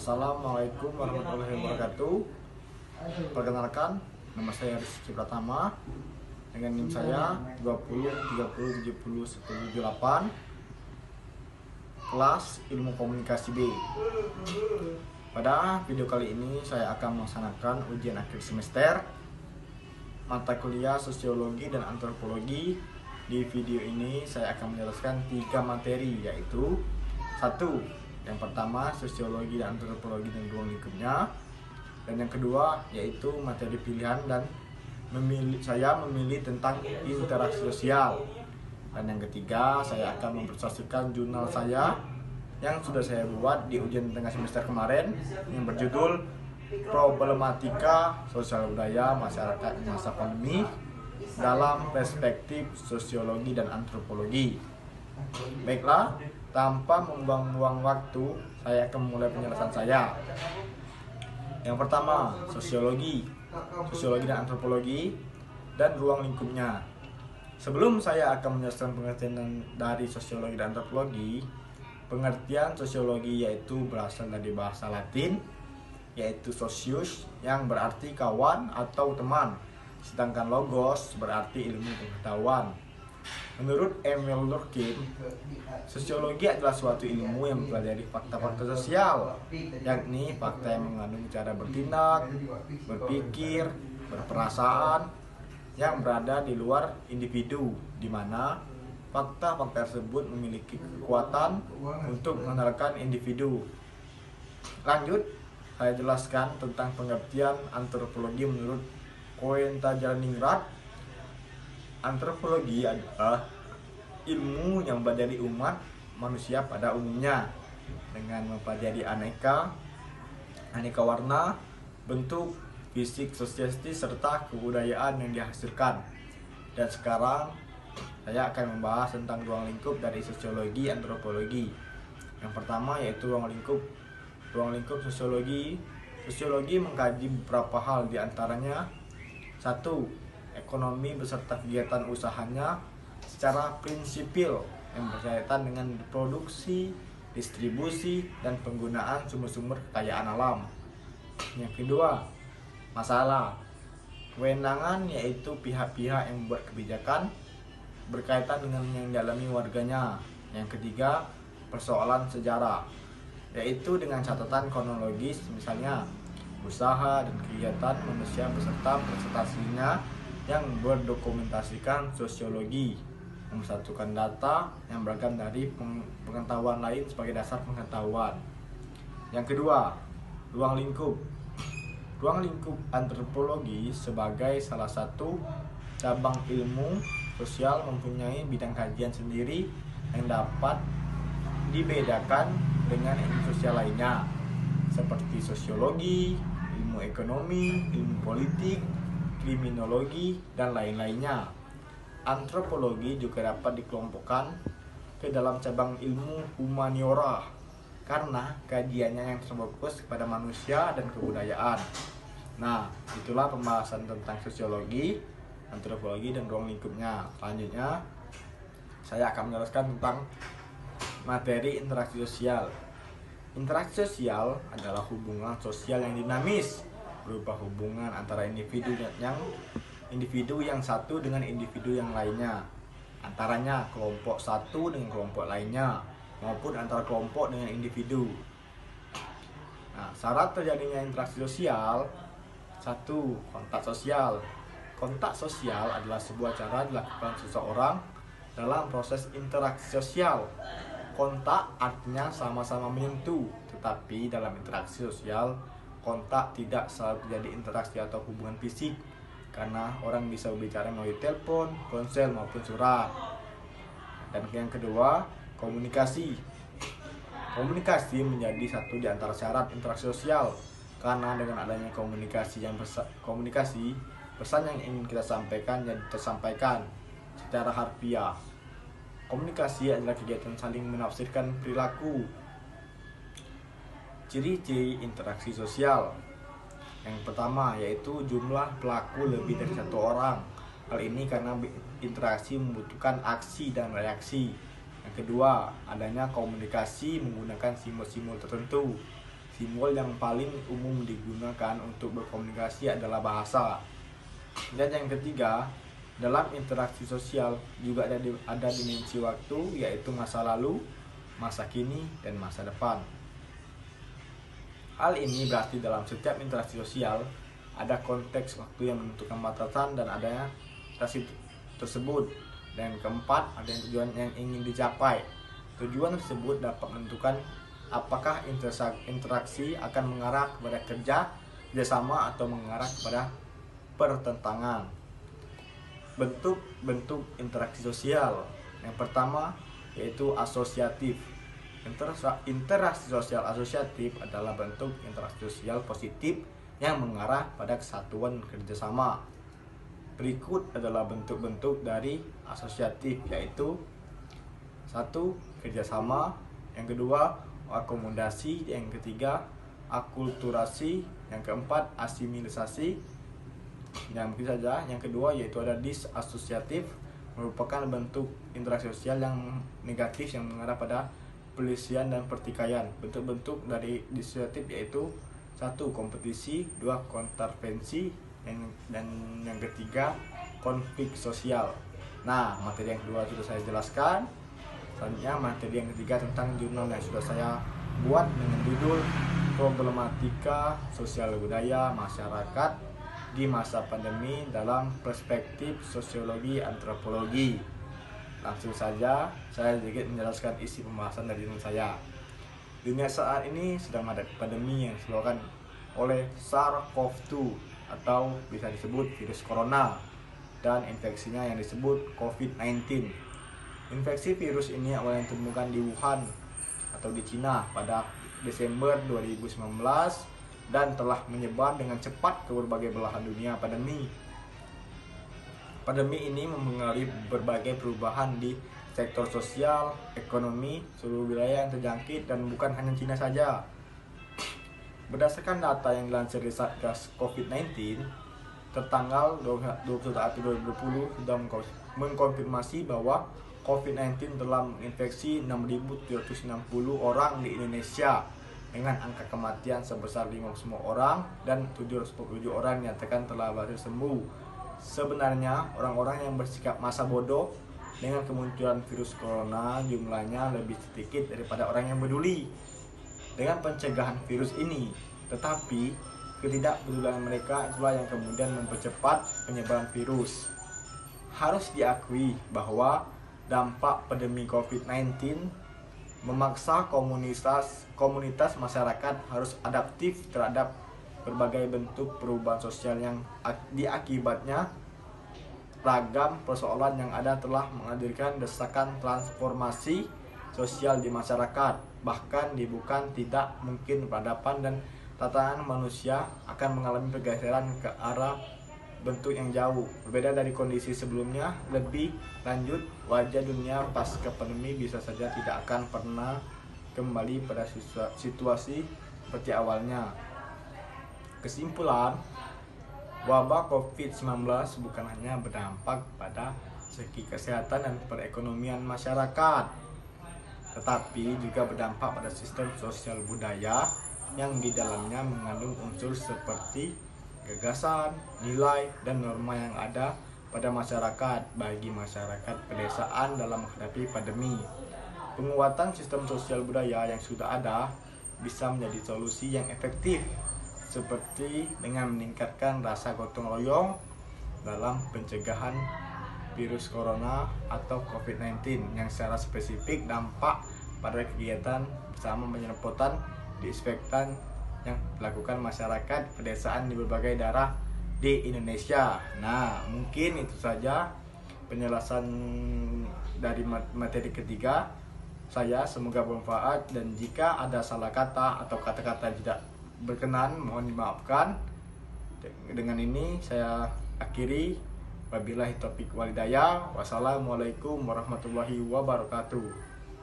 Assalamualaikum warahmatullahi wabarakatuh. Perkenalkan, nama saya Rizky Pratama dengan NIM saya 2030707178, kelas Ilmu Komunikasi B. Pada video kali ini saya akan melaksanakan ujian akhir semester mata kuliah Sosiologi dan Antropologi. Di video ini saya akan menjelaskan 3 materi, yaitu 1. Yang pertama, Sosiologi dan Antropologi dan ruang lingkupnya. Dan yang kedua, yaitu materi pilihan dan saya memilih tentang interaksi sosial. Dan yang ketiga, saya akan mempresentasikan jurnal saya yang sudah saya buat di ujian tengah semester kemarin, yang berjudul Problematika Sosial Budaya Masyarakat di Masa Pandemi dalam Perspektif Sosiologi dan Antropologi. Baiklah, tanpa membuang-buang waktu, saya akan memulai penjelasan saya. Yang pertama, Sosiologi dan Antropologi dan ruang lingkupnya. Sebelum saya akan menjelaskan pengertian dari Sosiologi dan Antropologi, pengertian Sosiologi yaitu berasal dari bahasa Latin, yaitu socius, yang berarti kawan atau teman, sedangkan logos berarti ilmu pengetahuan. Menurut Emil Durkheim, sosiologi adalah suatu ilmu yang mempelajari fakta-fakta sosial, yakni fakta yang mengandung cara bertindak, berpikir, berperasaan yang berada di luar individu, di mana fakta-fakta tersebut memiliki kekuatan untuk mengenalkan individu. Lanjut, saya jelaskan tentang pengertian antropologi menurut Koenta-Jalaningrat. Antropologi adalah ilmu yang mempelajari umat manusia pada umumnya dengan mempelajari aneka warna, bentuk, fisik, sosial, serta kebudayaan yang dihasilkan. Dan sekarang saya akan membahas tentang ruang lingkup dari sosiologi antropologi. Yang pertama yaitu ruang lingkup sosiologi. Sosiologi mengkaji beberapa hal, diantaranya 1. Ekonomi beserta kegiatan usahanya secara prinsipil yang berkaitan dengan produksi, distribusi, dan penggunaan sumber-sumber kekayaan alam. Yang kedua, masalah kewenangan, yaitu pihak-pihak yang membuat kebijakan berkaitan dengan yang dialami warganya. Yang ketiga, persoalan sejarah, yaitu dengan catatan kronologis, misalnya usaha dan kegiatan manusia beserta presentasinya yang berdokumentasikan sosiologi, mempersatukan data yang beragam dari pengetahuan lain sebagai dasar pengetahuan. Yang kedua, ruang lingkup antropologi sebagai salah satu cabang ilmu sosial mempunyai bidang kajian sendiri yang dapat dibedakan dengan ilmu sosial lainnya, seperti sosiologi, ilmu ekonomi, ilmu politik, kriminologi, dan lain-lainnya. Antropologi juga dapat dikelompokkan ke dalam cabang ilmu humaniora karena kajiannya yang terfokus kepada manusia dan kebudayaan. Nah, itulah pembahasan tentang sosiologi, antropologi, dan ruang lingkupnya. Selanjutnya, saya akan menjelaskan tentang materi interaksi sosial. Interaksi sosial adalah hubungan sosial yang dinamis, berupa hubungan antara individu yang satu dengan individu yang lainnya, antaranya kelompok satu dengan kelompok lainnya, maupun antara kelompok dengan individu. Nah, syarat terjadinya interaksi sosial: 1. Kontak sosial. Kontak sosial adalah sebuah cara dilakukan seseorang dalam proses interaksi sosial. Kontak artinya sama-sama menyentuh, tetapi dalam interaksi sosial, kontak tidak selalu terjadi interaksi atau hubungan fisik, karena orang bisa berbicara melalui telepon, ponsel, maupun surat. Dan yang kedua, komunikasi. Komunikasi menjadi satu di antara syarat interaksi sosial, karena dengan adanya komunikasi, pesan yang ingin kita sampaikan jadi tersampaikan secara harfiah. Komunikasi adalah kegiatan saling menafsirkan perilaku. Ciri-ciri interaksi sosial. Yang pertama yaitu jumlah pelaku lebih dari 1 orang. Hal ini karena interaksi membutuhkan aksi dan reaksi. Yang kedua, adanya komunikasi menggunakan simbol-simbol tertentu. Simbol yang paling umum digunakan untuk berkomunikasi adalah bahasa. Dan yang ketiga, dalam interaksi sosial juga ada dimensi waktu, yaitu masa lalu, masa kini, dan masa depan. Hal ini berarti dalam setiap interaksi sosial ada konteks waktu yang menentukan batasan dan adanya interaksi tersebut. Dan keempat, ada tujuan yang ingin dicapai. Tujuan tersebut dapat menentukan apakah interaksi akan mengarah kepada kerjasama atau mengarah kepada pertentangan. Bentuk-bentuk interaksi sosial. Yang pertama yaitu asosiatif. Interaksi sosial asosiatif adalah bentuk interaksi sosial positif yang mengarah pada kesatuan kerjasama. Berikut adalah bentuk-bentuk dari asosiatif, yaitu 1. Kerjasama, yang kedua akomodasi, yang ketiga akulturasi, yang keempat asimilisasi. Dan mungkin saja yang kedua yaitu ada disasosiatif, merupakan bentuk interaksi sosial yang negatif yang mengarah pada pelisian dan pertikaian. Bentuk-bentuk dari disasosiatif yaitu 1. Kompetisi, 2. kontravensi, dan yang ketiga konflik sosial. Nah, materi yang kedua sudah saya jelaskan. Selanjutnya materi yang ketiga tentang jurnal yang sudah saya buat dengan judul Problematika Sosial Budaya Masyarakat di Masa Pandemi dalam Perspektif Sosiologi Antropologi. Langsung saja saya sedikit menjelaskan isi pembahasan dari jurnal saya. Dunia saat ini sedang ada pandemi yang disebabkan oleh SARS-CoV-2 atau bisa disebut virus corona, dan infeksinya yang disebut COVID-19. Infeksi virus ini awalnya ditemukan di Wuhan atau di Cina pada Desember 2019 dan telah menyebar dengan cepat ke berbagai belahan dunia. Pandemi ini mempengaruhi berbagai perubahan di sektor sosial, ekonomi, seluruh wilayah yang terjangkit, dan bukan hanya Cina saja. Berdasarkan data yang dilansir di Satgas COVID-19, tertanggal 21 April 2020 sudah mengkonfirmasi bahwa COVID-19 telah menginfeksi 6.760 orang di Indonesia dengan angka kematian sebesar 59 orang dan 747 orang dinyatakan telah berhasil sembuh. Sebenarnya orang-orang yang bersikap masa bodoh dengan kemunculan virus corona jumlahnya lebih sedikit daripada orang yang peduli dengan pencegahan virus ini, tetapi ketidakpedulian mereka itulah yang kemudian mempercepat penyebaran virus. Harus diakui bahwa dampak pandemi COVID-19 memaksa komunitas masyarakat harus adaptif terhadap berbagai bentuk perubahan sosial yang diakibatnya ragam persoalan yang ada telah menghadirkan desakan transformasi sosial di masyarakat. Bahkan bukan tidak mungkin peradaban dan tatanan manusia akan mengalami pergeseran ke arah bentuk yang jauh berbeda dari kondisi sebelumnya. Lebih lanjut, wajah dunia pasca pandemi bisa saja tidak akan pernah kembali pada situasi seperti awalnya. Kesimpulan, wabah COVID-19 bukan hanya berdampak pada segi kesehatan dan perekonomian masyarakat, tetapi juga berdampak pada sistem sosial budaya yang di dalamnya mengandung unsur seperti gagasan, nilai, dan norma yang ada pada masyarakat. Bagi masyarakat pedesaan dalam menghadapi pandemi, penguatan sistem sosial budaya yang sudah ada bisa menjadi solusi yang efektif, seperti dengan meningkatkan rasa gotong royong dalam pencegahan virus corona atau COVID-19 yang secara spesifik dampak pada kegiatan bersama penyemprotan disinfektan yang dilakukan masyarakat pedesaan di berbagai daerah di Indonesia. Nah, mungkin itu saja penjelasan dari materi ketiga saya, semoga bermanfaat, dan jika ada salah kata atau kata-kata tidak berkenan mohon dimaafkan. Dengan ini saya akhiri, wabillahi taufiq wal hidayah. Wassalamualaikum warahmatullahi wabarakatuh.